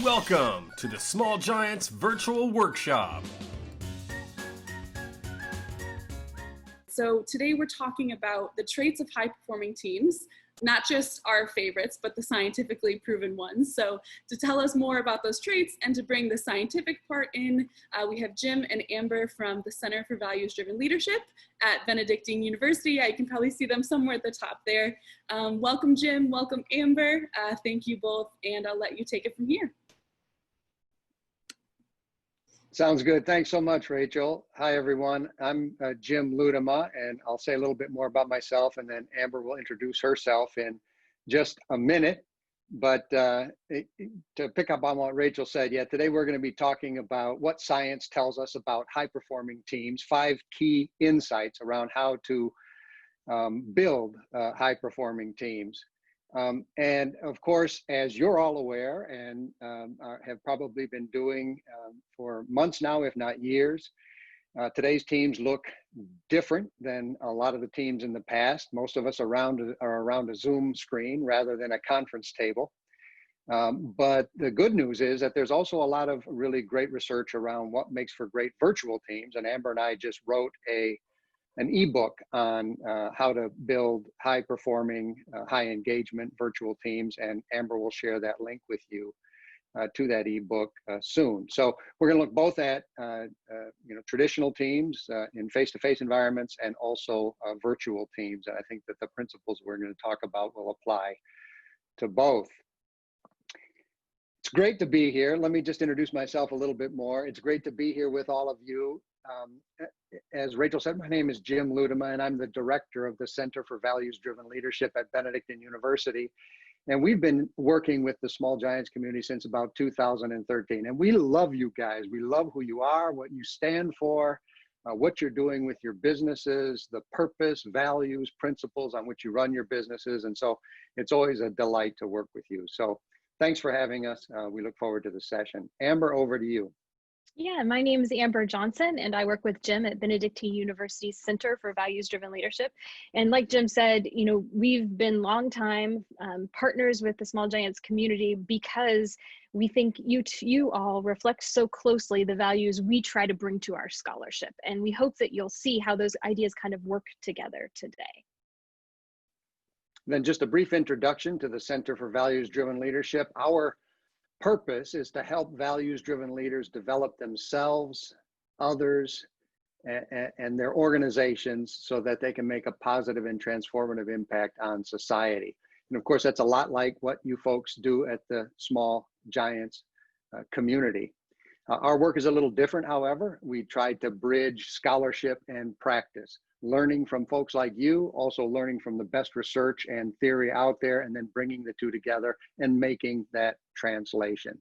Welcome to the Small Giants Virtual Workshop. So today we're talking about the traits of high-performing teams, not just our favorites, but the scientifically proven ones. So to tell us more about those traits and to bring the scientific part in, we have Jim and Amber from the Center for Values-Driven Leadership at Benedictine University. I can probably see them somewhere at the top there. Welcome, Jim. Welcome, Amber. Thank you both, and I'll let you take it from here. Sounds good. Thanks so much, Rachel. Hi, everyone. I'm Jim Ludema, and I'll say a little bit more about myself, and then Amber will introduce herself in just a minute. But to pick up on what Rachel said, today we're going to be talking about what science tells us about high-performing teams, 5 key insights around how to build high-performing teams. And of course, as you're all aware and have probably been doing for months now, if not years, today's teams look different than a lot of the teams in the past. Most of us are around a Zoom screen rather than a conference table. But the good news is that there's also a lot of really great research around what makes for great virtual teams. And Amber and I just wrote an ebook on how to build high-performing, high-engagement virtual teams, and Amber will share that link with you to that ebook soon. So we're going to look both at traditional teams in face-to-face environments and also virtual teams. And I think that the principles we're going to talk about will apply to both. It's great to be here. Let me just introduce myself a little bit more. It's great to be here with all of you. As Rachel said, my name is Jim Ludema, and I'm the director of the Center for Values-Driven Leadership at Benedictine University. And we've been working with the Small Giants community since about 2013. And we love you guys. We love who you are, what you stand for, what you're doing with your businesses, the purpose, values, principles on which you run your businesses. And so it's always a delight to work with you. So thanks for having us. We look forward to the session. Amber, over to you. Yeah, my name is Amber Johnson, and I work with Jim at Benedictine University's Center for Values-Driven Leadership. And like Jim said, we've been longtime partners with the Small Giants community because we think you all reflect so closely the values we try to bring to our scholarship. And we hope that you'll see how those ideas kind of work together today. Then just a brief introduction to the Center for Values-Driven Leadership. Our purpose is to help values-driven leaders develop themselves, others, and their organizations so that they can make a positive and transformative impact on society. And of course, that's a lot like what you folks do at the Small Giants community. Our work is a little different, however. We try to bridge scholarship and practice, learning from folks like you, also learning from the best research and theory out there, and then bringing the two together and making that translation.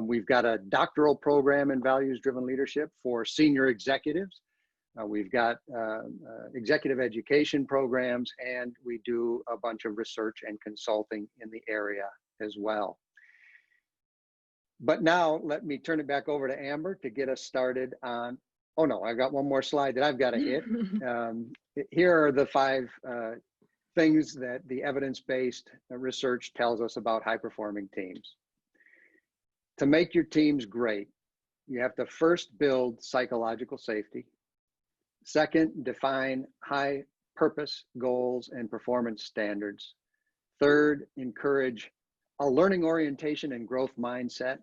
We've got a doctoral program in values-driven leadership for senior executives. We've got executive education programs, and we do a bunch of research and consulting in the area as well. But now let me turn it back over to Amber to get us started on, oh no, I've got one more slide that I've got to hit. Here are the 5 things that the evidence-based research tells us about high-performing teams. To make your teams great, you have to first build psychological safety. Second, define high purpose goals and performance standards. Third, encourage a learning orientation and growth mindset.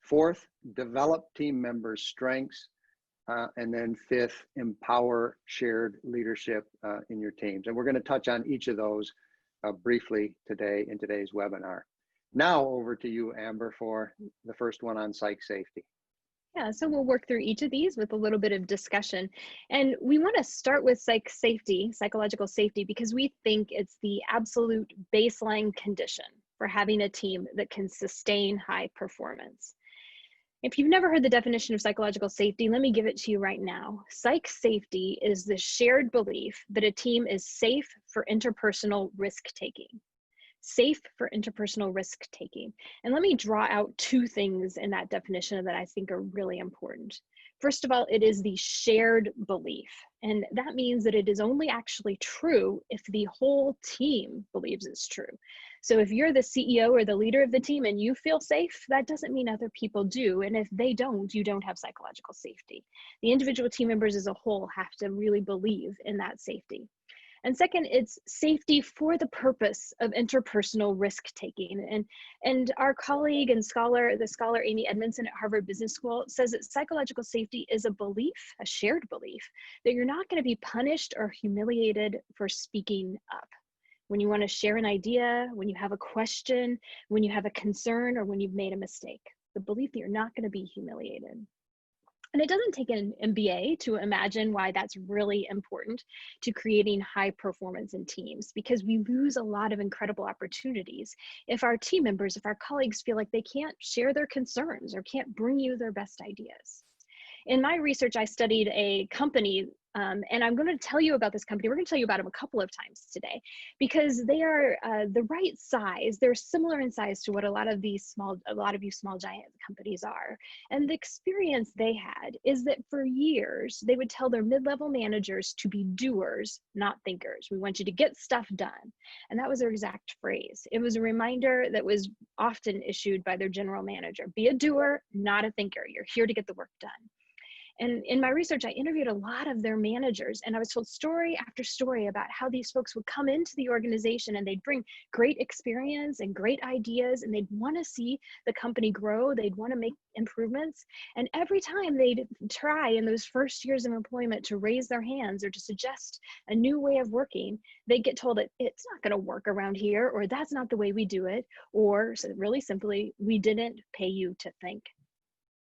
Fourth, develop team members' strengths. And then 5th, empower shared leadership in your teams. And we're going to touch on each of those briefly today in today's webinar. Now over to you, Amber, for the first one on psych safety. Yeah, so we'll work through each of these with a little bit of discussion. And we want to start with psychological safety, because we think it's the absolute baseline condition for having a team that can sustain high performance. If you've never heard the definition of psychological safety, let me give it to you right now. Psych safety is the shared belief that a team is safe for interpersonal risk-taking. Safe for interpersonal risk-taking. And let me draw out 2 things in that definition that I think are really important. First of all, it is the shared belief. And that means that it is only actually true if the whole team believes it's true. So if you're the CEO or the leader of the team and you feel safe, that doesn't mean other people do. And if they don't, you don't have psychological safety. The individual team members as a whole have to really believe in that safety. And second, it's safety for the purpose of interpersonal risk taking. And our colleague and the scholar Amy Edmondson at Harvard Business School says that psychological safety is a belief, a shared belief, that you're not going to be punished or humiliated for speaking up. When you want to share an idea, when you have a question, when you have a concern, or when you've made a mistake, the belief that you're not going to be humiliated. And it doesn't take an MBA to imagine why that's really important to creating high performance in teams, because we lose a lot of incredible opportunities if our team members, if our colleagues feel like they can't share their concerns or can't bring you their best ideas. In my research, I studied a company, and I'm going to tell you about this company. We're going to tell you about them a couple of times today because they are the right size. They're similar in size to what a lot of you small giant companies are. And the experience they had is that for years, they would tell their mid-level managers to be doers, not thinkers. We want you to get stuff done. And that was their exact phrase. It was a reminder that was often issued by their general manager. Be a doer, not a thinker. You're here to get the work done. And in my research, I interviewed a lot of their managers, and I was told story after story about how these folks would come into the organization and they'd bring great experience and great ideas, and they'd want to see the company grow. They'd want to make improvements. And every time they'd try in those first years of employment to raise their hands or to suggest a new way of working, they'd get told that it's not going to work around here, or that's not the way we do it, or really simply, we didn't pay you to think.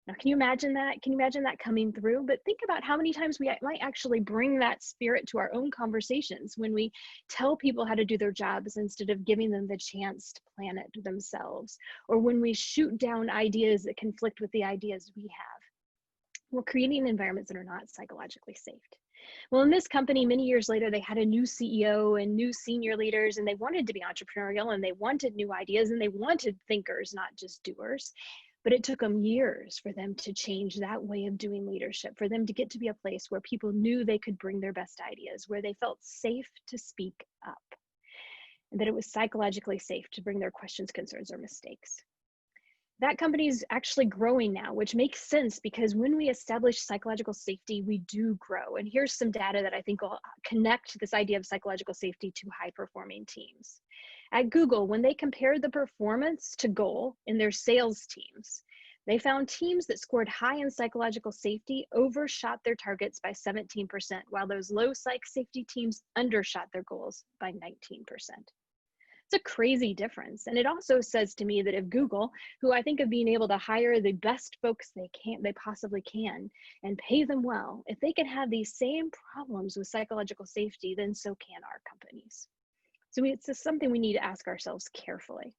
Now, can you imagine that? Can you imagine that coming through? But think about how many times we might actually bring that spirit to our own conversations when we tell people how to do their jobs instead of giving them the chance to plan it themselves, or when we shoot down ideas that conflict with the ideas we have. We're creating environments that are not psychologically safe. Well, in this company, many years later, they had a new CEO and new senior leaders, and they wanted to be entrepreneurial, and they wanted new ideas, and they wanted thinkers, not just doers. But it took them years for them to change that way of doing leadership, for them to get to be a place where people knew they could bring their best ideas, where they felt safe to speak up, and that it was psychologically safe to bring their questions, concerns, or mistakes. That company is actually growing now, which makes sense because when we establish psychological safety, we do grow. And here's some data that I think will connect this idea of psychological safety to high-performing teams. At Google, when they compared the performance to goal in their sales teams, they found teams that scored high in psychological safety overshot their targets by 17%, while those low psych safety teams undershot their goals by 19%. It's a crazy difference. And it also says to me that if Google, who I think of being able to hire the best folks they possibly can and pay them well, if they can have these same problems with psychological safety, then so can our companies. So it's just something we need to ask ourselves carefully.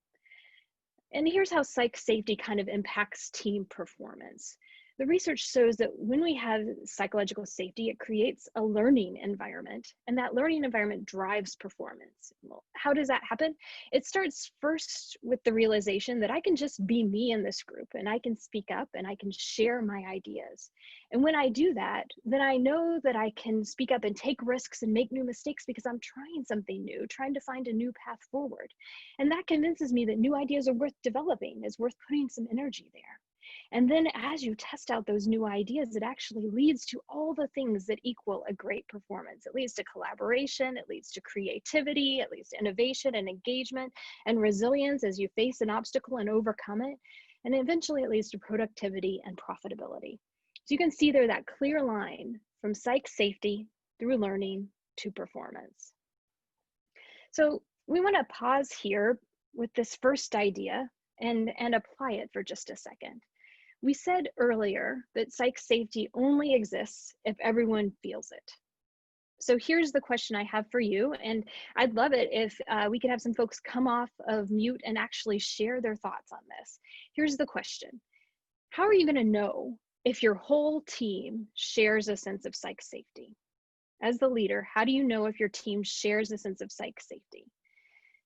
And here's how psych safety kind of impacts team performance. The research shows that when we have psychological safety, it creates a learning environment, and that learning environment drives performance. Well, how does that happen? It starts first with the realization that I can just be me in this group, and I can speak up, and I can share my ideas. And when I do that, then I know that I can speak up and take risks and make new mistakes because I'm trying something new, trying to find a new path forward. And that convinces me that new ideas are worth developing, is worth putting some energy there. And then as you test out those new ideas, it actually leads to all the things that equal a great performance. It leads to collaboration, it leads to creativity, it leads to innovation and engagement and resilience as you face an obstacle and overcome it. And eventually it leads to productivity and profitability. So you can see there that clear line from psych safety through learning to performance. So we want to pause here with this first idea and apply it for just a second. We said earlier that psych safety only exists if everyone feels it. So here's the question I have for you, and I'd love it if we could have some folks come off of mute and actually share their thoughts on this. Here's the question. How are you going to know if your whole team shares a sense of psych safety? As the leader, how do you know if your team shares a sense of psych safety?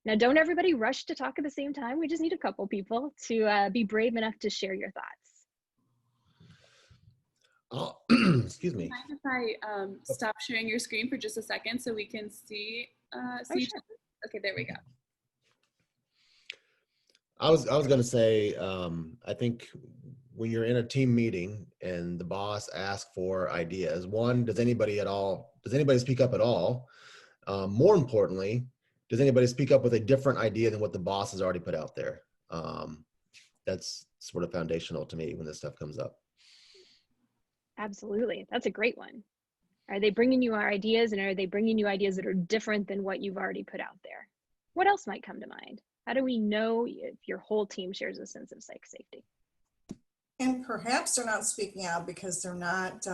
Now, don't everybody rush to talk at the same time. We just need a couple people to be brave enough to share your thoughts. Oh, excuse me. Mind if I stop sharing your screen for just a second so we can see each Sure. other? Okay, there we go. I was going to say, I think when you're in a team meeting and the boss asks for ideas, one, does anybody speak up at all? More importantly, does anybody speak up with a different idea than what the boss has already put out there? That's sort of foundational to me when this stuff comes up. Absolutely. That's a great one. Are they bringing you our ideas, and are they bringing you ideas that are different than what you've already put out there? What else might come to mind? How do we know if your whole team shares a sense of psych safety? And perhaps they're not speaking out because they're not,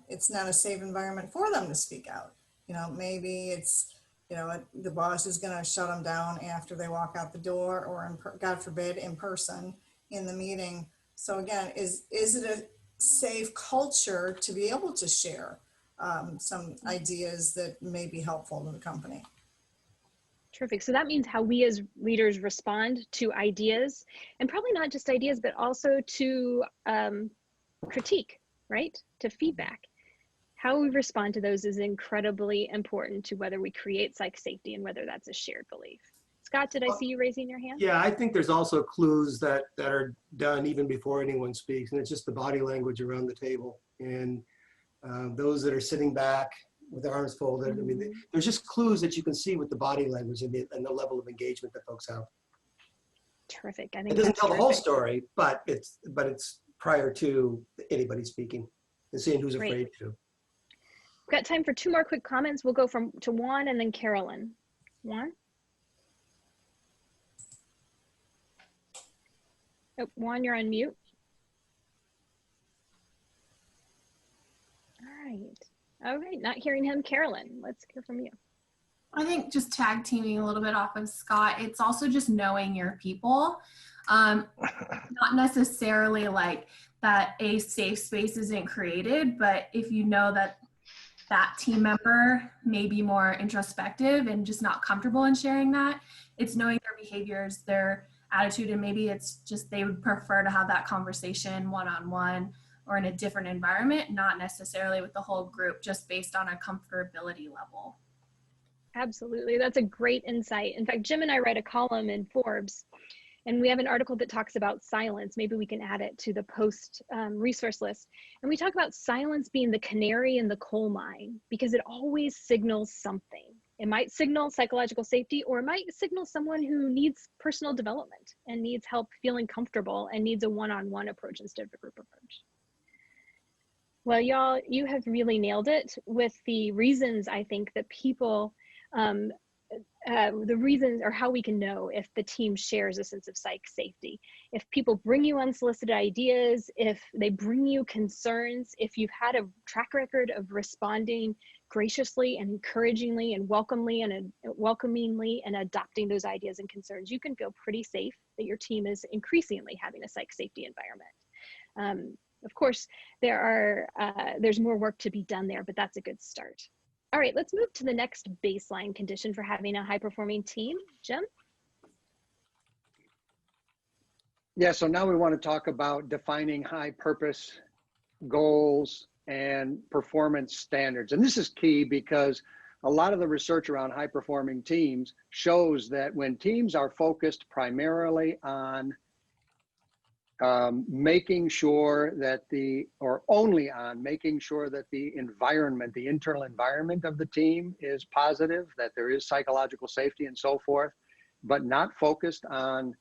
it's not a safe environment for them to speak out. You know, maybe it's, you know, the boss is going to shut them down after they walk out the door, or God forbid, in person in the meeting. So again, is it a safe culture to be able to share some ideas that may be helpful to the company? Terrific. So that means how we as leaders respond to ideas, and probably not just ideas, but also to critique, right? To feedback. How we respond to those is incredibly important to whether we create psych safety and whether that's a shared belief. Scott, did I see you raising your hand? Yeah, I think there's also clues that are done even before anyone speaks, and it's just the body language around the table. And those that are sitting back with their arms folded, I mean, there's just clues that you can see with the body language and the level of engagement that folks have. Terrific. I think It doesn't tell the whole terrific. story, but it's prior to anybody speaking and seeing who's Great. afraid to. We've got time for 2 more quick comments. We'll go to Juan and then Carolyn. Juan? Oh, Juan, you're on mute. All right, not hearing him. Carolyn, let's hear from you. I think just tag teaming a little bit off of Scott, it's also just knowing your people. Not necessarily like that a safe space isn't created, but if you know that that team member may be more introspective and just not comfortable in sharing that, it's knowing their behaviors, their attitude, and maybe it's just they would prefer to have that conversation one-on-one or in a different environment, not necessarily with the whole group, just based on a comfortability level. Absolutely, that's a great insight. In fact, Jim and I write a column in Forbes, and we have an article that talks about silence. Maybe we can add it to the post resource list. And we talk about silence being the canary in the coal mine, because it always signals something. It might signal psychological safety, or it might signal someone who needs personal development and needs help feeling comfortable and needs a one-on-one approach instead of a group approach. Well, y'all, you have really nailed it with the reasons I think that people, the reasons or how we can know if the team shares a sense of psych safety. If people bring you unsolicited ideas, if they bring you concerns, if you've had a track record of responding graciously and encouragingly and welcomingly and adopting those ideas and concerns, you can feel pretty safe that your team is increasingly having a psych safety environment. Of course, there's more work to be done there, but that's a good start. All right, let's move to the next baseline condition for having a high-performing team. Jim? Yeah, so now we want to talk about defining high purpose goals and performance standards. And this is key because a lot of the research around high performing teams shows that when teams are focused primarily on making sure that only on making sure that the environment, the internal environment of the team is positive, that there is psychological safety and so forth, but not focused on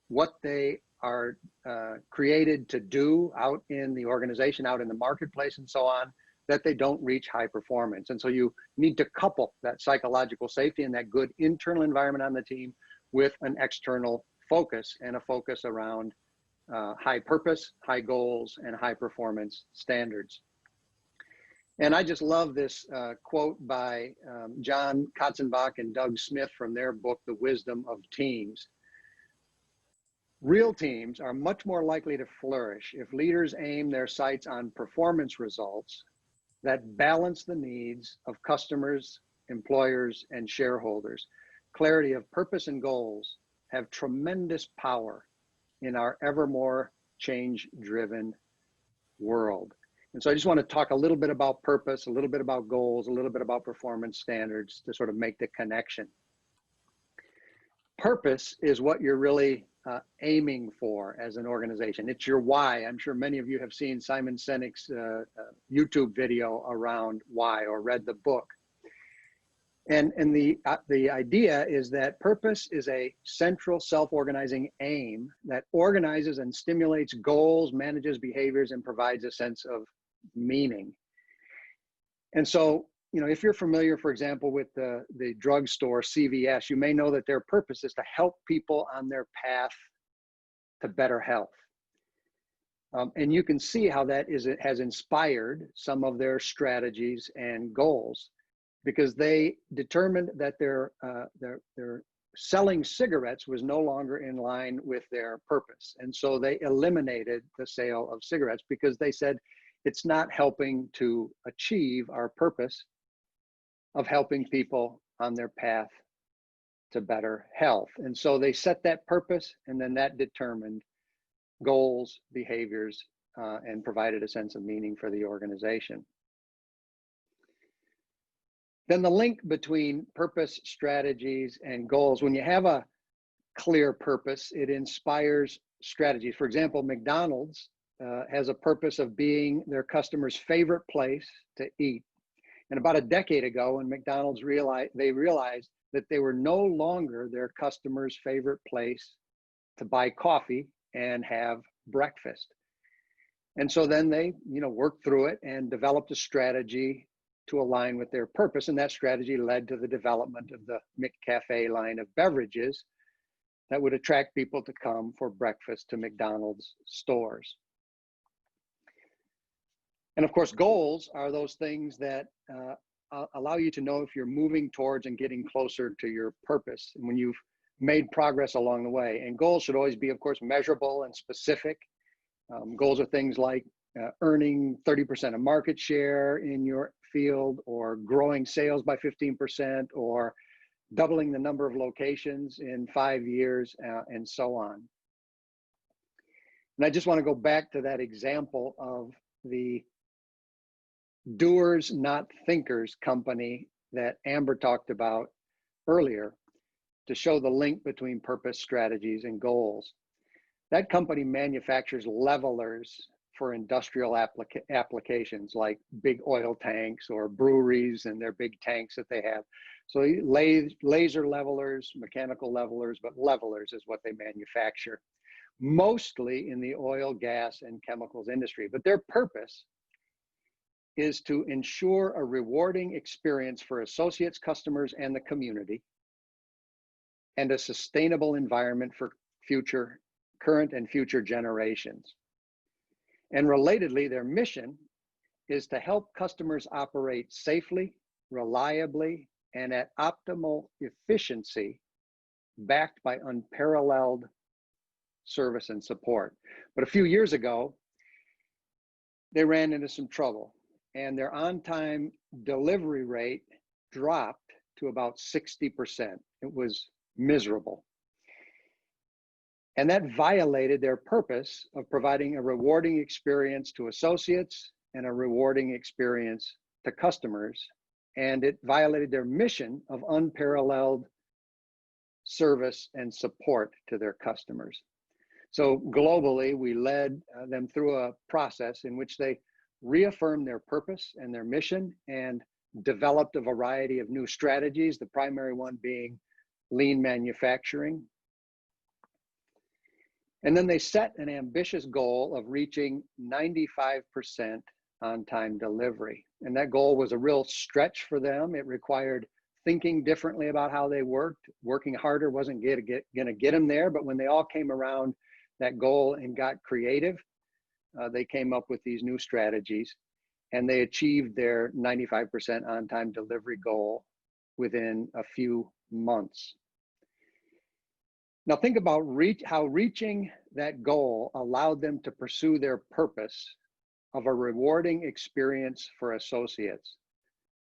what they are created to do out in the organization, out in the marketplace and so on, that they don't reach high performance. And so you need to couple that psychological safety and that good internal environment on the team with an external focus, and a focus around high purpose, high goals, and high performance standards. And I just love this quote by John Katzenbach and Doug Smith from their book, The Wisdom of Teams. Real teams are much more likely to flourish if leaders aim their sights on performance results that balance the needs of customers, employers, and shareholders. Clarity of purpose and goals have tremendous power in our ever more change-driven world. And so I just want to talk a little bit about purpose, a little bit about goals, a little bit about performance standards to sort of make the connection. Purpose is what you're really aiming for as an organization. It's your why. I'm sure many of you have seen Simon Sinek's YouTube video around why, or read the book. And the idea is that purpose is a central self-organizing aim that organizes and stimulates goals, manages behaviors, and provides a sense of meaning. And so, you know, if you're familiar, for example, with the drugstore CVS, you may know that their purpose is to help people on their path to better health. And you can see how that has inspired some of their strategies and goals, because they determined that their selling cigarettes was no longer in line with their purpose. And so they eliminated the sale of cigarettes because they said, it's not helping to achieve our purpose of helping people on their path to better health. And so they set that purpose, and then that determined goals, behaviors, and provided a sense of meaning for the organization. Then the link between purpose, strategies, and goals. When you have a clear purpose, it inspires strategies. For example, McDonald's has a purpose of being their customers' favorite place to eat. And about a decade ago, when McDonald's realized that they were no longer their customers' favorite place to buy coffee and have breakfast. And so then they, you know, worked through it and developed a strategy to align with their purpose. And that strategy led to the development of the McCafe line of beverages that would attract people to come for breakfast to McDonald's stores. And of course, goals are those things that allow you to know if you're moving towards and getting closer to your purpose, and when you've made progress along the way. And goals should always be, of course, measurable and specific. Goals are things like earning 30% of market share in your field, or growing sales by 15%, or doubling the number of locations in 5 years, and so on. And I just want to go back to that example of the doers, not thinkers company that Amber talked about earlier, to show the link between purpose, strategies, and goals. That company manufactures levelers for industrial applications like big oil tanks or breweries and their big tanks that they have. So laser levelers, mechanical levelers, but levelers is what they manufacture, mostly in the oil, gas, and chemicals industry. But their purpose is to ensure a rewarding experience for associates, customers, and the community, and a sustainable environment for current and future generations. And relatedly, their mission is to help customers operate safely, reliably, and at optimal efficiency, backed by unparalleled service and support. But a few years ago, they ran into some trouble, and their on-time delivery rate dropped to about 60%. It was miserable. And that violated their purpose of providing a rewarding experience to associates and a rewarding experience to customers. And it violated their mission of unparalleled service and support to their customers. So globally, we led them through a process in which they reaffirmed their purpose and their mission and developed a variety of new strategies, the primary one being lean manufacturing. And then they set an ambitious goal of reaching 95% on-time delivery. And that goal was a real stretch for them. It required thinking differently about how they worked. Working harder wasn't going to get them there, but when they all came around that goal and got creative, they came up with these new strategies, and they achieved their 95% on-time delivery goal within a few months. Now think about how reaching that goal allowed them to pursue their purpose of a rewarding experience for associates.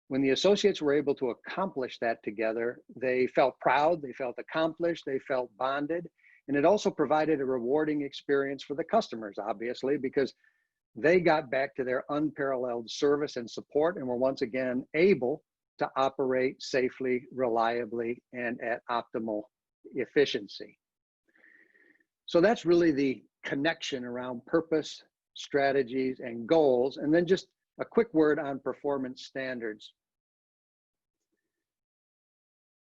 When the associates were able to accomplish that together, they felt proud, they felt accomplished, they felt bonded, and it also provided a rewarding experience for the customers, obviously, because They got back to their unparalleled service and support and were once again able to operate safely, reliably, and at optimal efficiency. So that's really the connection around purpose, strategies, and goals. And then just a quick word on performance standards.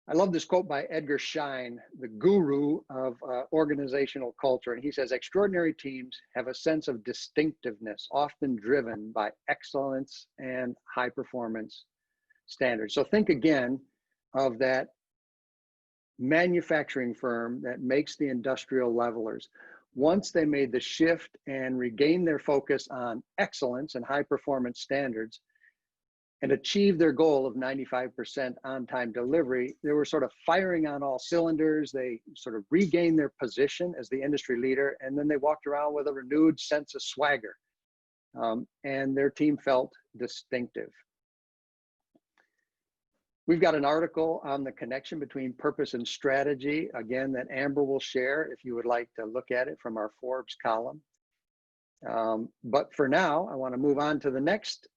I love this quote by Edgar Schein, the guru of organizational culture. And he says, extraordinary teams have a sense of distinctiveness, often driven by excellence and high performance standards. So think again of that manufacturing firm that makes the industrial levelers. Once they made the shift and regained their focus on excellence and high performance standards, and achieved their goal of 95% on-time delivery, they were sort of firing on all cylinders. They sort of regained their position as the industry leader, and then they walked around with a renewed sense of swagger, and their team felt distinctive. We've got an article on the connection between purpose and strategy, again, that Amber will share if you would like to look at it from our Forbes column. But for now, I want to move on to the next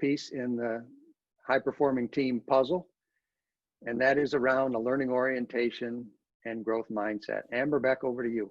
piece in the high-performing team puzzle, and that is around a learning orientation and growth mindset. Amber, back over to you.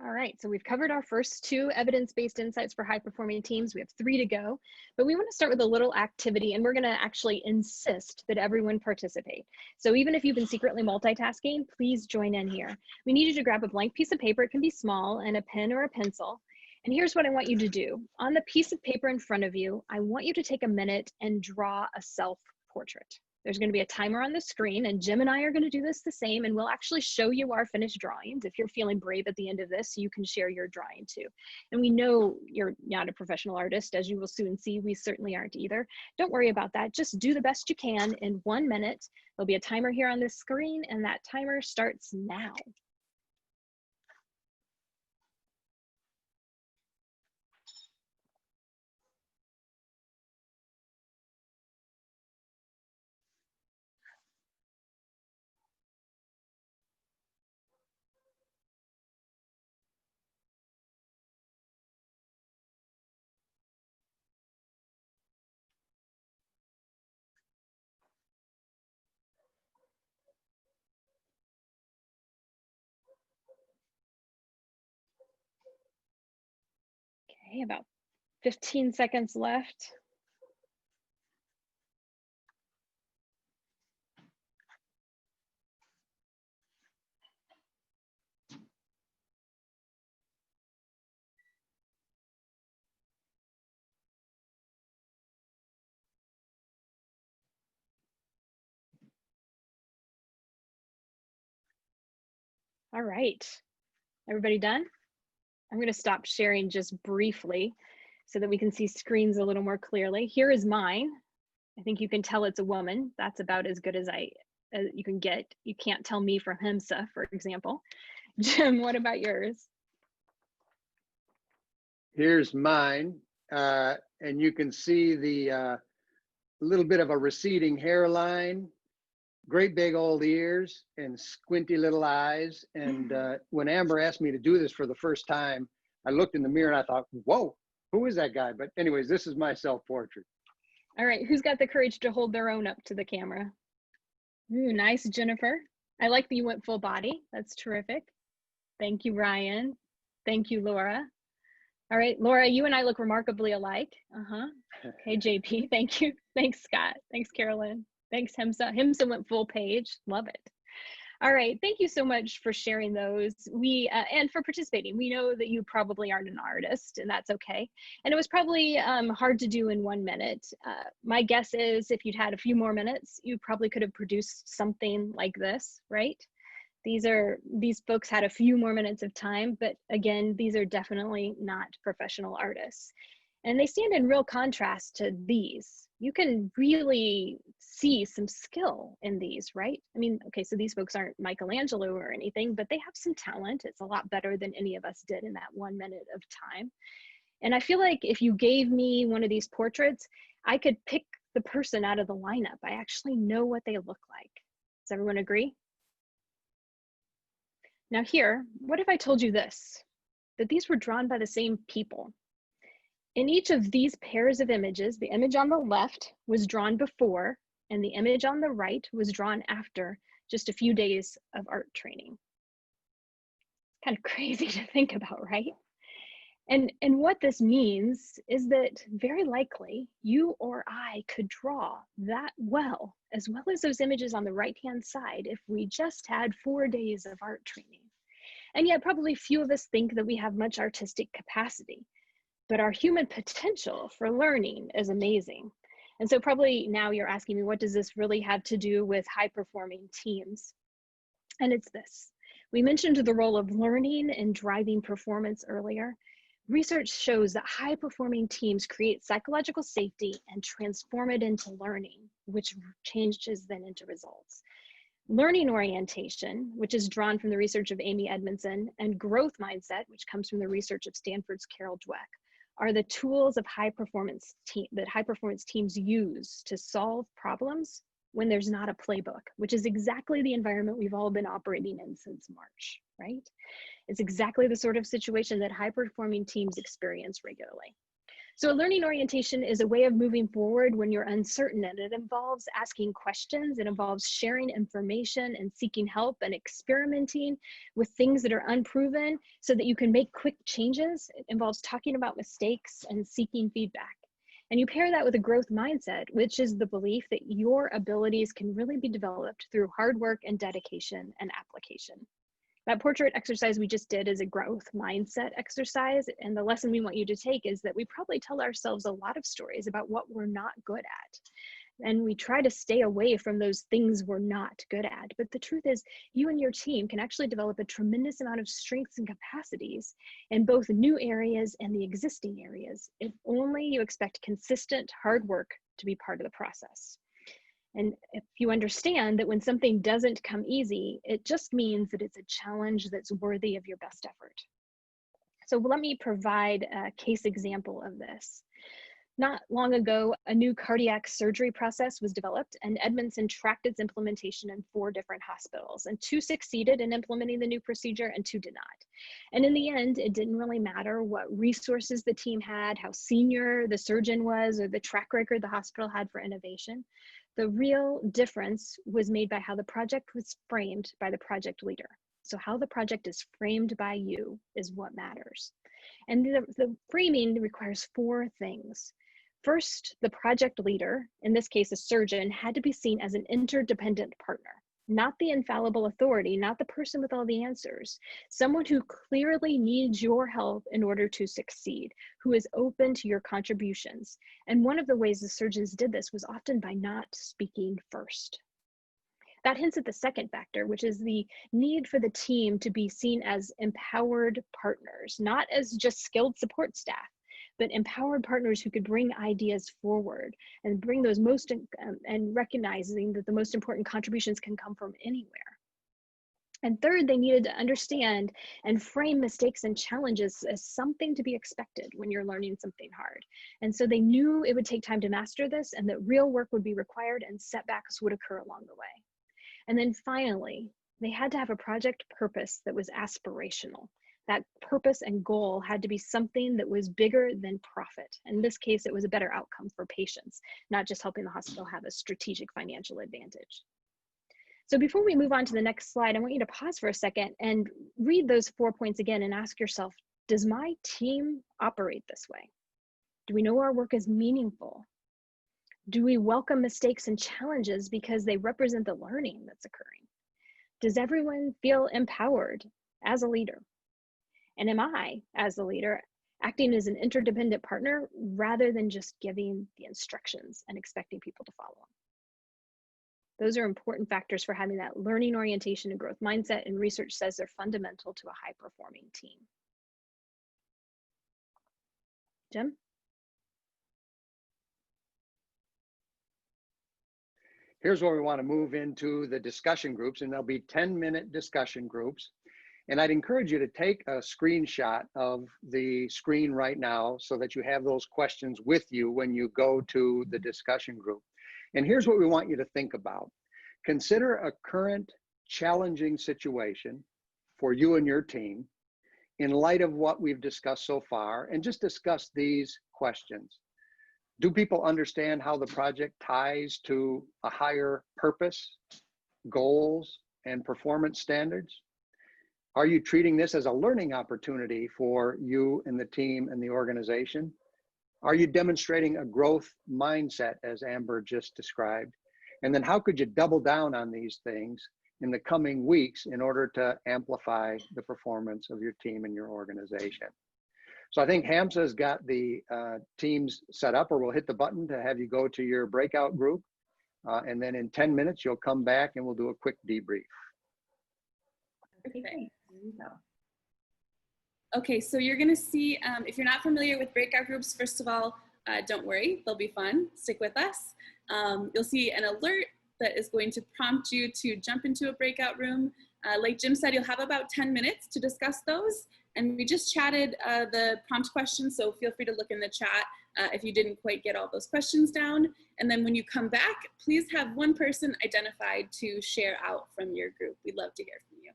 All right, so we've covered our first 2 evidence-based insights for high-performing teams. We have 3 to go, but we want to start with a little activity, and we're going to actually insist that everyone participate. So even if you've been secretly multitasking, please join in here. We need you to grab a blank piece of paper. It can be small, and a pen or a pencil. And here's what I want you to do. On the piece of paper in front of you, I want you to take a minute and draw a self-portrait. There's going to be a timer on the screen, and Jim and I are going to do this the same, and we'll actually show you our finished drawings. If you're feeling brave at the end of this, you can share your drawing too. And we know you're not a professional artist, as you will soon see. We certainly aren't either. Don't worry about that. Just do the best you can in 1 minute. There'll be a timer here on the screen, and that timer starts now. Okay, about 15 seconds left. All right, everybody done? I'm going to stop sharing just briefly so that we can see screens a little more clearly. Here is mine. I think you can tell it's a woman. That's about as good as you can get. You can't tell me from HIMSA, for example. Jim, what about yours? Here's mine, and you can see the little bit of a receding hairline, great big old ears, and squinty little eyes. And when Amber asked me to do this for the first time, I looked in the mirror and I thought, whoa, who is that guy? But anyways, this is my self-portrait. All right, who's got the courage to hold their own up to the camera? Ooh, nice, Jennifer. I like that you went full body. That's terrific. Thank you, Ryan. Thank you, Laura. All right, Laura, you and I look remarkably alike. Okay, JP, thank you. Thanks, Scott. Thanks, Carolyn. Thanks, HIMSA. HIMSA went full page. Love it. All right, thank you so much for sharing those. And for participating. We know that you probably aren't an artist, and that's okay. And it was probably hard to do in 1 minute. My guess is if you'd had a few more minutes, you probably could have produced something like this, right? These folks had a few more minutes of time, but again, these are definitely not professional artists. And they stand in real contrast to these. You can really see some skill in these, right? I mean, okay, so these folks aren't Michelangelo or anything, but they have some talent. It's a lot better than any of us did in that 1 minute of time. And I feel like if you gave me one of these portraits, I could pick the person out of the lineup. I actually know what they look like. Does everyone agree? Now here, what if I told you this? that these were drawn by the same people. In each of these pairs of images, the image on the left was drawn before, and the image on the right was drawn after just a few days of art training. Kind of crazy to think about, right? And what this means is that very likely you or I could draw that well as those images on the right-hand side if we just had 4 days of art training. And yet probably few of us think that we have much artistic capacity, but our human potential for learning is amazing. And so probably now you're asking me, what does this really have to do with high-performing teams? And it's this. We mentioned the role of learning and driving performance earlier. Research shows that high-performing teams create psychological safety and transform it into learning, which changes then into results. Learning orientation, which is drawn from the research of Amy Edmondson, and growth mindset, which comes from the research of Stanford's Carol Dweck, are the tools of high-performance teams use to solve problems when there's not a playbook, which is exactly the environment we've all been operating in since March, right? It's exactly the sort of situation that high-performing teams experience regularly. So a learning orientation is a way of moving forward when you're uncertain, and it involves asking questions, it involves sharing information and seeking help and experimenting with things that are unproven so that you can make quick changes. It involves talking about mistakes and seeking feedback. And you pair that with a growth mindset, which is the belief that your abilities can really be developed through hard work and dedication and application. That portrait exercise we just did is a growth mindset exercise. And the lesson we want you to take is that we probably tell ourselves a lot of stories about what we're not good at. And we try to stay away from those things we're not good at. But the truth is, you and your team can actually develop a tremendous amount of strengths and capacities in both new areas and the existing areas, if only you expect consistent hard work to be part of the process. And if you understand that when something doesn't come easy, it just means that it's a challenge that's worthy of your best effort. So let me provide a case example of this. Not long ago, a new cardiac surgery process was developed, and Edmondson tracked its implementation in 4 different hospitals, and 2 succeeded in implementing the new procedure and 2 did not. And in the end, it didn't really matter what resources the team had, how senior the surgeon was, or the track record the hospital had for innovation. The real difference was made by how the project was framed by the project leader. So how the project is framed by you is what matters. And the framing requires 4 things. First, the project leader, in this case a surgeon, had to be seen as an interdependent partner, not the infallible authority, not the person with all the answers, someone who clearly needs your help in order to succeed, who is open to your contributions. And one of the ways the surgeons did this was often by not speaking first. That hints at the second factor, which is the need for the team to be seen as empowered partners, not as just skilled support staff, but empowered partners who could bring ideas forward and bring those and recognizing that the most important contributions can come from anywhere. And third, they needed to understand and frame mistakes and challenges as something to be expected when you're learning something hard. And so they knew it would take time to master this and that real work would be required and setbacks would occur along the way. And then finally, they had to have a project purpose that was aspirational. That purpose and goal had to be something that was bigger than profit. In this case, it was a better outcome for patients, not just helping the hospital have a strategic financial advantage. So before we move on to the next slide, I want you to pause for a second and read those 4 points again and ask yourself, does my team operate this way? Do we know our work is meaningful? Do we welcome mistakes and challenges because they represent the learning that's occurring? Does everyone feel empowered as a leader? And am I, as the leader, acting as an interdependent partner rather than just giving the instructions and expecting people to follow them? Those are important factors for having that learning orientation and growth mindset, and research says they're fundamental to a high-performing team. Jim? Here's where we want to move into the discussion groups, and there'll be 10-minute discussion groups. And I'd encourage you to take a screenshot of the screen right now so that you have those questions with you when you go to the discussion group. And here's what we want you to think about. Consider a current challenging situation for you and your team, in light of what we've discussed so far, and just discuss these questions. Do people understand how the project ties to a higher purpose, goals, and performance standards? Are you treating this as a learning opportunity for you and the team and the organization? Are you demonstrating a growth mindset, as Amber just described? And then how could you double down on these things in the coming weeks in order to amplify the performance of your team and your organization? So I think Hamza's got the teams set up, or we'll hit the button to have you go to your breakout group. And then in 10 minutes, you'll come back and we'll do a quick debrief. Okay, there you go. Okay, so you're gonna see, if you're not familiar with breakout groups, first of all, don't worry, they'll be fun, stick with us. You'll see an alert that is going to prompt you to jump into a breakout room. Like Jim said, you'll have about 10 minutes to discuss those. And we just chatted the prompt questions, so feel free to look in the chat if you didn't quite get all those questions down. And then when you come back, please have one person identified to share out from your group. We'd love to hear from you.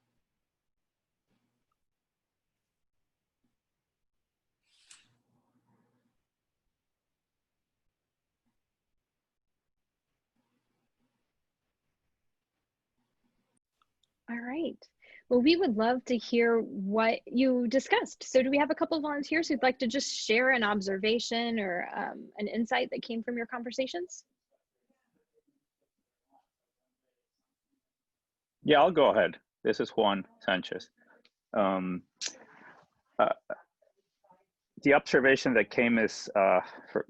All right. Well, we would love to hear what you discussed. So do we have a couple of volunteers who'd like to just share an observation or an insight that came from your conversations? Yeah, I'll go ahead. This is Juan Sanchez. The observation that came is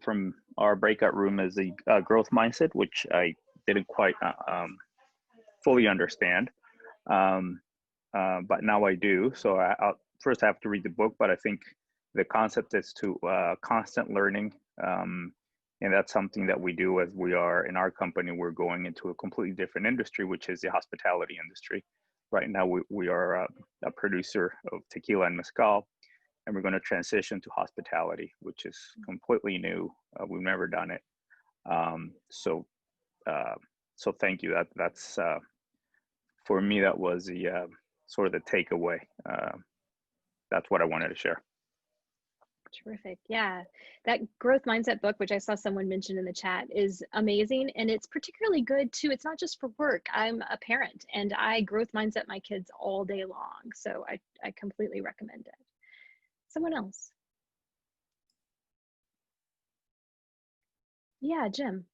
from our breakout room is the growth mindset, which I didn't quite fully understand. But now I do. So I'll first have to read the book, but I think the concept is to constant learning. And that's something that we do as we are in our company. We're going into a completely different industry, which is the hospitality industry. Right now, we are a producer of tequila and mezcal, and we're going to transition to hospitality, which is completely new. We've never done it. So thank you. That's for me, that was the sort of the takeaway. That's what I wanted to share. Terrific. Yeah, that growth mindset book, which I saw someone mention in the chat, is amazing. And it's particularly good too. It's not just for work. I'm a parent and I growth mindset my kids all day long. So I completely recommend it. Someone else. Yeah, Jim.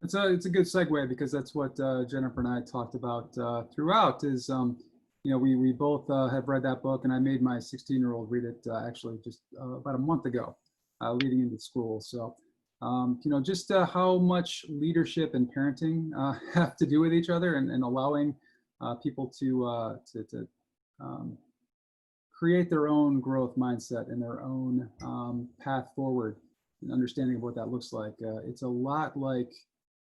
It's a good segue because that's what Jennifer and I talked about throughout is, you know, we both have read that book, and I made my 16-year-old read it actually just about a month ago, leading into school. So, you know, just how much leadership and parenting have to do with each other, and allowing people to create their own growth mindset and their own path forward, and understanding of what that looks like. It's a lot like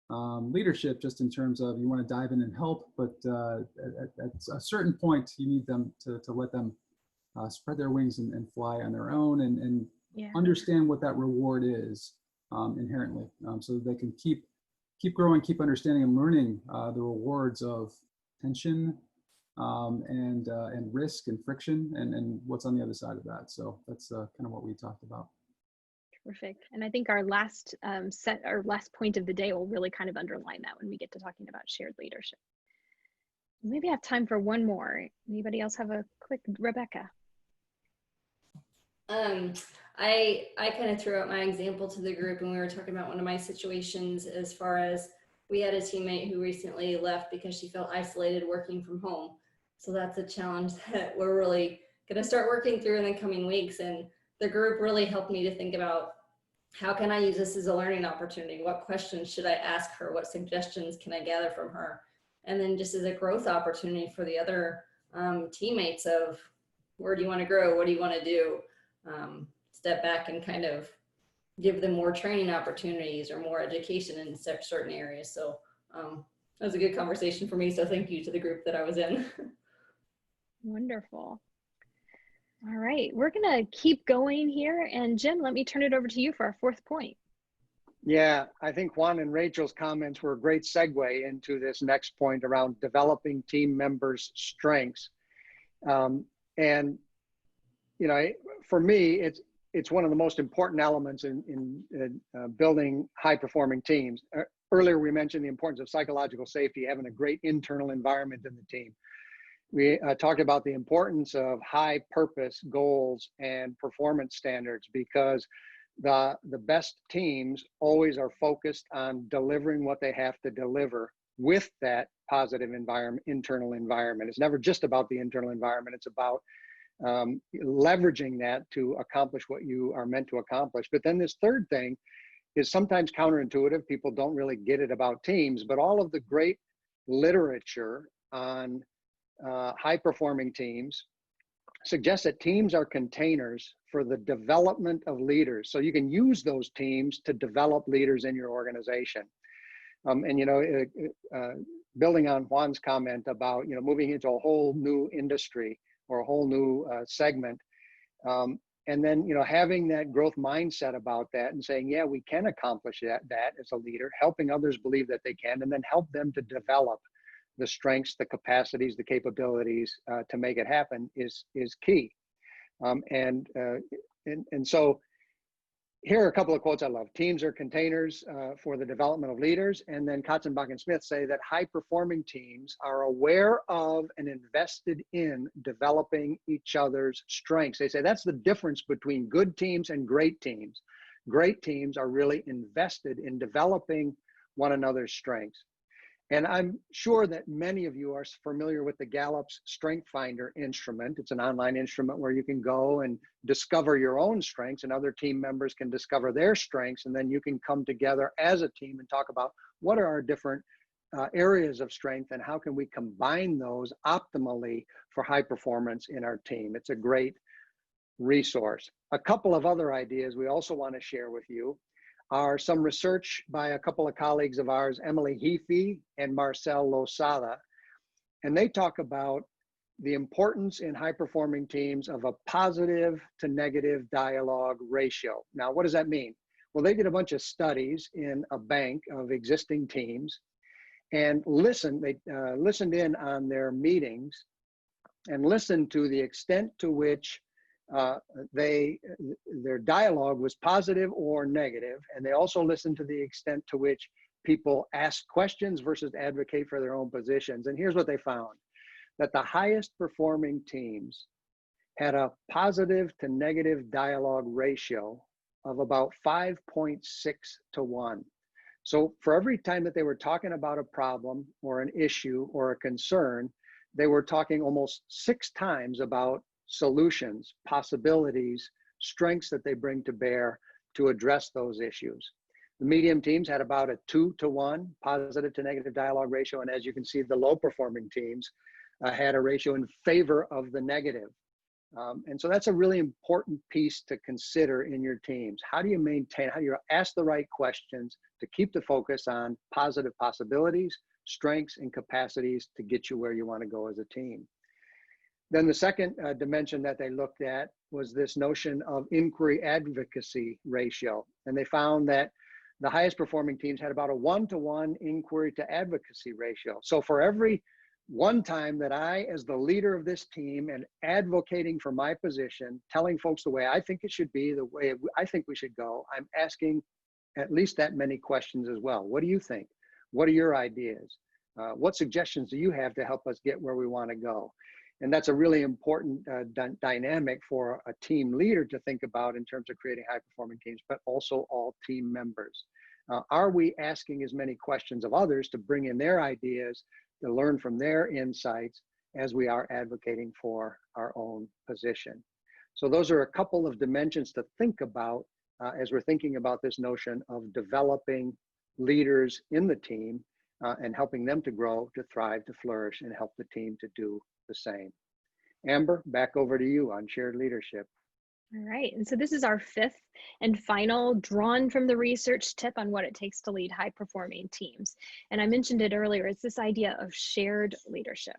leadership, just in terms of you want to dive in and help, but at a certain point you need them to let them spread their wings and fly on their own, and Yeah. understand what that reward is inherently, so that they can keep growing, keep understanding and learning the rewards of tension and risk and friction and what's on the other side of that. So that's kind of what we talked about. Terrific. And I think our last last point of the day will really kind of underline that when we get to talking about shared leadership. Maybe I have time for one more. Anybody else have a quick, Rebecca? I kind of threw out my example to the group, and we were talking about one of my situations as far as we had a teammate who recently left because she felt isolated working from home. So that's a challenge that we're really going to start working through in the coming weeks. And the group really helped me to think about, how can I use this as a learning opportunity? What questions should I ask her? What suggestions can I gather from her? And then just as a growth opportunity for the other teammates of, where do you want to grow? What do you want to do? Step back and kind of give them more training opportunities or more education in certain areas. So that was a good conversation for me. So thank you to the group that I was in. Wonderful. All right, we're gonna keep going here. And Jim, let me turn it over to you for our fourth point. Yeah, I think Juan and Rachel's comments were a great segue into this next point around developing team members' strengths. And you know, for me, it's one of the most important elements in building high-performing teams. Earlier, we mentioned the importance of psychological safety, having a great internal environment in the team. We talked about the importance of high purpose goals and performance standards, because the best teams always are focused on delivering what they have to deliver with that positive environment, internal environment. It's never just about the internal environment. It's about leveraging that to accomplish what you are meant to accomplish. But then this third thing is sometimes counterintuitive. People don't really get it about teams, but all of the great literature on high-performing teams suggests that teams are containers for the development of leaders. So you can use those teams to develop leaders in your organization. And, you know, building on Juan's comment about, you know, moving into a whole new industry or a whole new segment, and then, you know, having that growth mindset about that and saying, yeah, we can accomplish that as a leader, helping others believe that they can, and then help them to develop the strengths, the capacities, the capabilities to make it happen is key. And so here are a couple of quotes I love. Teams are containers for the development of leaders. And then Katzenbach and Smith say that high-performing teams are aware of and invested in developing each other's strengths. They say that's the difference between good teams and great teams. Great teams are really invested in developing one another's strengths. And I'm sure that many of you are familiar with the Gallup's Strength Finder instrument. It's an online instrument where you can go and discover your own strengths, and other team members can discover their strengths, and then you can come together as a team and talk about what are our different areas of strength and how can we combine those optimally for high performance in our team. It's a great resource. A couple of other ideas we also want to share with you are some research by a couple of colleagues of ours, Emily Heafy and Marcel Losada, and they talk about the importance in high-performing teams of a positive to negative dialogue ratio. Now, what does that mean? Well, they did a bunch of studies in a bank of existing teams and listened in on their meetings and listened to the extent to which their dialogue was positive or negative, and they also listened to the extent to which people asked questions versus advocate for their own positions. And here's what they found: that the highest performing teams had a positive to negative dialogue ratio of about 5.6 to 1. So for every time that they were talking about a problem or an issue or a concern, they were talking almost 6 times about solutions, possibilities, strengths that they bring to bear to address those issues. The medium teams had about a 2 to 1 positive to negative dialogue ratio. And as you can see, the low performing teams had a ratio in favor of the negative. And so that's a really important piece to consider in your teams. How do you maintain, how do you ask the right questions to keep the focus on positive possibilities, strengths, and capacities to get you where you want to go as a team? Then the second dimension that they looked at was this notion of inquiry advocacy ratio. And they found that the highest performing teams had about a 1-to-1 inquiry to advocacy ratio. So for every one time that I, as the leader of this team and advocating for my position, telling folks the way I think it should be, the way I think we should go, I'm asking at least that many questions as well. What do you think? What are your ideas? What suggestions do you have to help us get where we want to go? And that's a really important dynamic for a team leader to think about in terms of creating high-performing teams, but also all team members. Are we asking as many questions of others to bring in their ideas, to learn from their insights as we are advocating for our own position? So those are a couple of dimensions to think about as we're thinking about this notion of developing leaders in the team and helping them to grow, to thrive, to flourish, and help the team to do the same. Amber, back over to you on shared leadership. All right, and so this is our 5th and final drawn from the research tip on what it takes to lead high-performing teams. And I mentioned it earlier, it's this idea of shared leadership.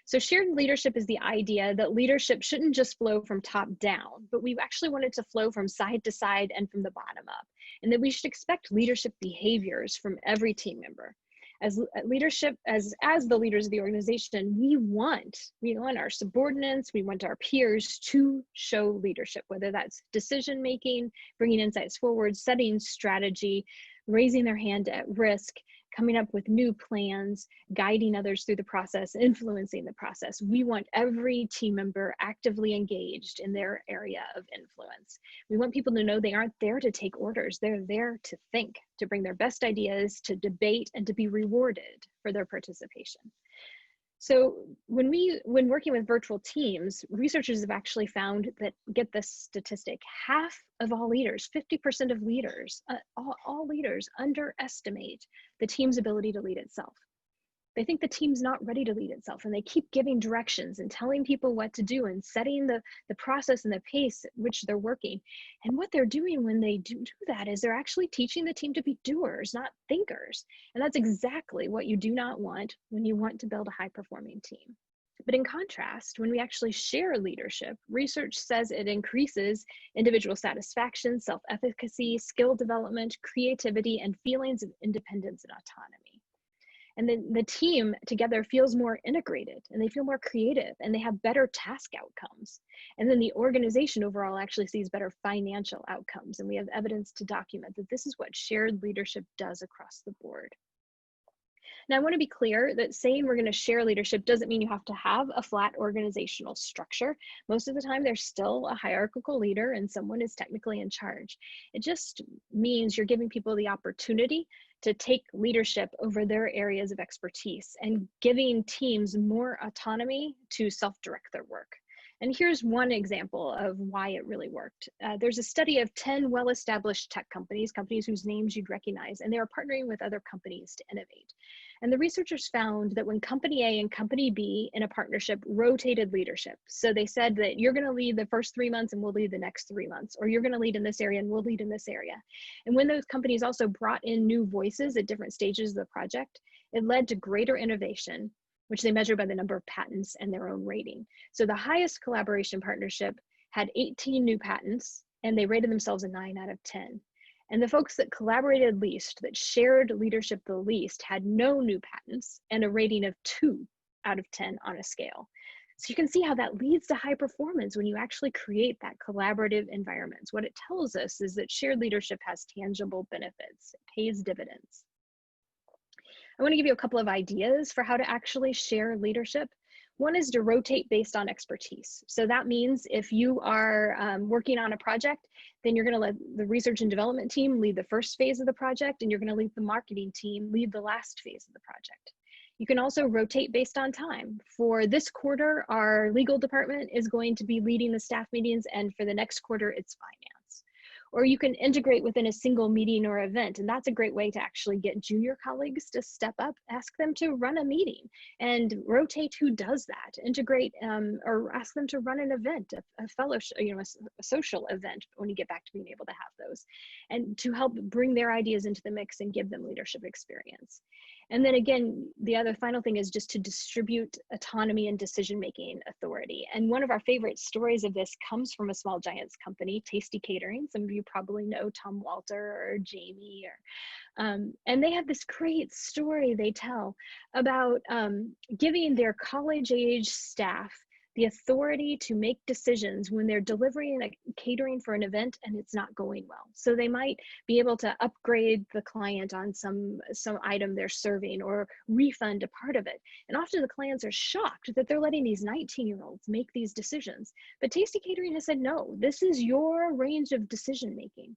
So shared leadership is the idea that leadership shouldn't just flow from top down, but we actually want it to flow from side to side and from the bottom up, and that we should expect leadership behaviors from every team member. As leadership, as the leaders of the organization, we want our subordinates, we want our peers to show leadership, whether that's decision making, bringing insights forward, setting strategy, raising their hand at risk, coming up with new plans, guiding others through the process, influencing the process. We want every team member actively engaged in their area of influence. We want people to know they aren't there to take orders. They're there to think, to bring their best ideas, to debate, and to be rewarded for their participation. So when working with virtual teams, researchers have actually found that, get this statistic, half of all leaders, 50% of leaders, all leaders underestimate the team's ability to lead itself. They think the team's not ready to lead itself, and they keep giving directions and telling people what to do and setting the process and the pace at which they're working. And what they're doing when they do that is they're actually teaching the team to be doers, not thinkers. And that's exactly what you do not want when you want to build a high-performing team. But in contrast, when we actually share leadership, research says it increases individual satisfaction, self-efficacy, skill development, creativity, and feelings of independence and autonomy. And then the team together feels more integrated, and they feel more creative, and they have better task outcomes. And then the organization overall actually sees better financial outcomes. And we have evidence to document that this is what shared leadership does across the board. Now, I want to be clear that saying we're going to share leadership doesn't mean you have to have a flat organizational structure. Most of the time, there's still a hierarchical leader and someone is technically in charge. It just means you're giving people the opportunity to take leadership over their areas of expertise and giving teams more autonomy to self-direct their work. And here's one example of why it really worked. There's a study of 10 well-established tech companies whose names you'd recognize, and they are partnering with other companies to innovate. And the researchers found that when company A and company B in a partnership rotated leadership, so they said that you're going to lead the first 3 months and we'll lead the next 3 months, or you're going to lead in this area and we'll lead in this area. And when those companies also brought in new voices at different stages of the project, it led to greater innovation, which they measure by the number of patents and their own rating. So the highest collaboration partnership had 18 new patents, and they rated themselves a 9 out of 10. And the folks that collaborated least, that shared leadership the least, had no new patents and a rating of 2 out of 10 on a scale. So you can see how that leads to high performance when you actually create that collaborative environment. What it tells us is that shared leadership has tangible benefits. It pays dividends. I want to give you a couple of ideas for how to actually share leadership. One is to rotate based on expertise. So that means if you are working on a project, then you're going to let the research and development team lead the first phase of the project, and you're going to lead the marketing team lead the last phase of the project. You can also rotate based on time. For this quarter, our legal department is going to be leading the staff meetings, and for the next quarter, it's finance. Or you can integrate within a single meeting or event, and that's a great way to actually get junior colleagues to step up, ask them to run a meeting, and rotate who does that. Integrate or ask them to run an event, a fellowship, a social event when you get back to being able to have those, and to help bring their ideas into the mix and give them leadership experience. And then again, the other final thing is just to distribute autonomy and decision-making authority. And one of our favorite stories of this comes from a small giants company, Tasty Catering. Some of you probably know Tom Walter or Jamie, and they have this great story they tell about giving their college-age staff the authority to make decisions when they're delivering a catering for an event and it's not going well. So they might be able to upgrade the client on some item they're serving or refund a part of it. And often the clients are shocked that they're letting these 19-year-olds make these decisions. But Tasty Catering has said, no, this is your range of decision making.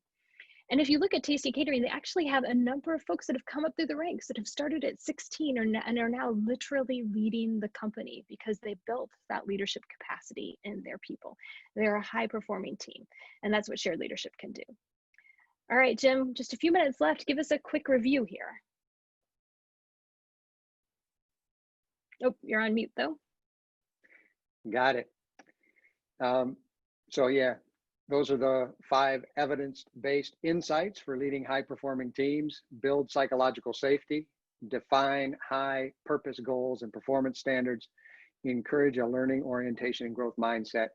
And if you look at Tasty Catering, they actually have a number of folks that have come up through the ranks that have started at 16 and are now literally leading the company because they built that leadership capacity in their people. They're a high-performing team, and that's what shared leadership can do. All right, Jim, just a few minutes left. Give us a quick review here. Oh, you're on mute, though. Got it. So yeah. Those are the 5 evidence-based insights for leading high-performing teams: build psychological safety, define high purpose goals and performance standards, encourage a learning orientation and growth mindset,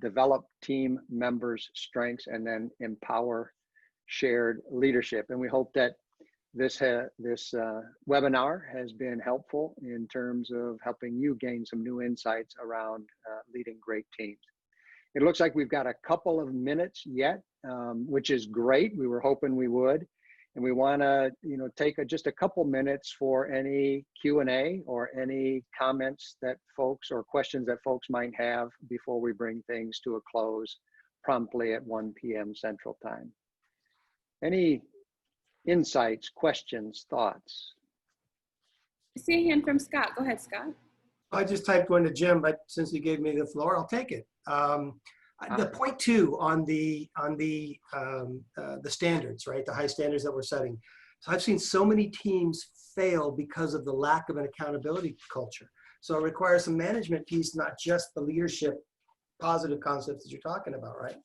develop team members' strengths, and then empower shared leadership. And we hope that this webinar has been helpful in terms of helping you gain some new insights around leading great teams. It looks like we've got a couple of minutes yet, which is great. We were hoping we would. And we want to, take just a couple minutes for any Q&A or any comments that folks or questions that folks might have before we bring things to a close promptly at 1 p.m. Central Time. Any insights, questions, thoughts? I see a hand from Scott. Go ahead, Scott. I just typed one to Jim, but since he gave me the floor, I'll take it. The point 2 on the standards, right? The high standards that we're setting. So I've seen so many teams fail because of the lack of an accountability culture. So it requires some management piece, not just the leadership positive concepts that you're talking about, right?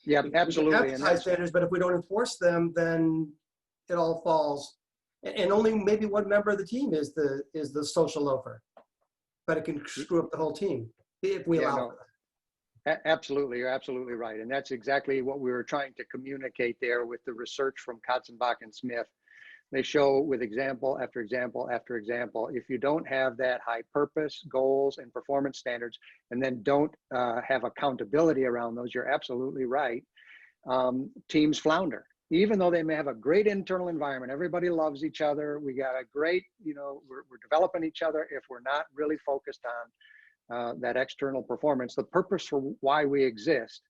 Yeah, absolutely. We have high standards, but if we don't enforce them, then it all falls. And only maybe one member of the team is the social loafer, but it can screw up the whole team if we allow it. Absolutely, you're absolutely right. And that's exactly what we were trying to communicate there with the research from Katzenbach and Smith. They show with example after example after example, if you don't have that high purpose, goals, and performance standards, and then don't have accountability around those, you're absolutely right. Teams flounder. Even though they may have a great internal environment, everybody loves each other, we got a great, we're developing each other. If we're not really focused on that external performance, the purpose for why we exist,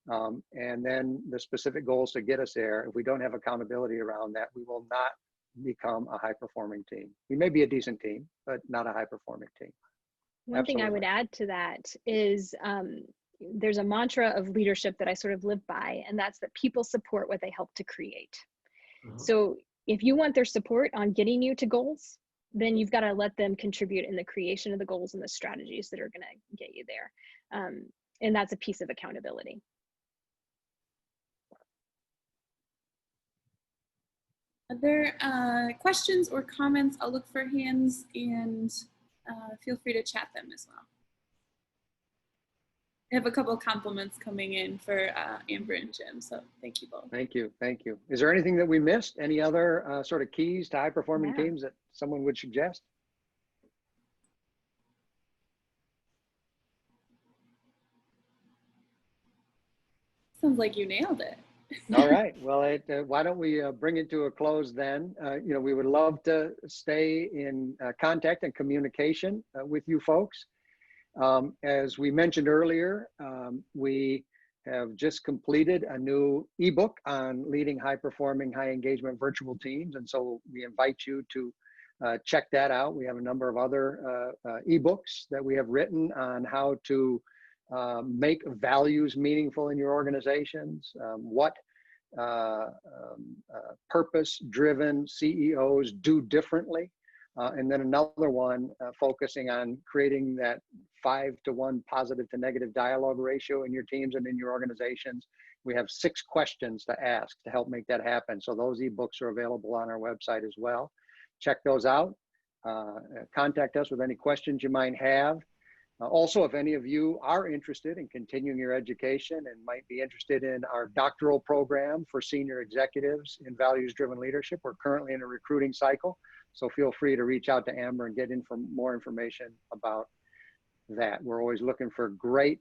and then the specific goals to get us there, if we don't have accountability around that, we will not become a high-performing team. We may be a decent team, but not a high-performing team. One thing I would add to that is there's a mantra of leadership that I sort of live by, and that's that people support what they help to create. So if you want their support on getting you to goals, then you've got to let them contribute in the creation of the goals and the strategies that are going to get you there. And that's a piece of accountability. Are there questions or comments? I'll look for hands and feel free to chat them as well. I have a couple of compliments coming in for Amber and Jim, so thank you both. Thank you, thank you. Is there anything that we missed? Any other sort of keys to high-performing teams that someone would suggest? Sounds like you nailed it. All right, well, why don't we bring it to a close then? We would love to stay in contact and communication with you folks. As we mentioned earlier, we have just completed a new ebook on leading high-performing, high-engagement virtual teams, and so we invite you to check that out. We have a number of other ebooks that we have written on how to make values meaningful in your organizations, what purpose-driven CEOs do differently, and then another one focusing on creating that 5-to-1 positive to negative dialogue ratio in your teams and in your organizations. We have 6 questions to ask to help make that happen. So those ebooks are available on our website as well. Check those out. Contact us with any questions you might have. Also, if any of you are interested in continuing your education and might be interested in our doctoral program for senior executives in values-driven leadership, we're currently in a recruiting cycle. So feel free to reach out to Amber and get more information about that. We're always looking for great,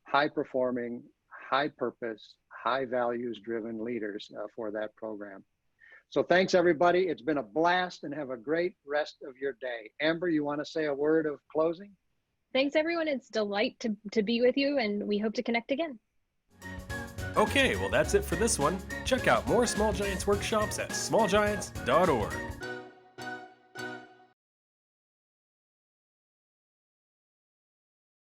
high-performing, high-purpose, high-values-driven leaders for that program. So thanks, everybody. It's been a blast, and have a great rest of your day. Amber, you want to say a word of closing? Thanks, everyone. It's a delight to be with you, and we hope to connect again. Okay, well, that's it for this one. Check out more Small Giants workshops at smallgiants.org.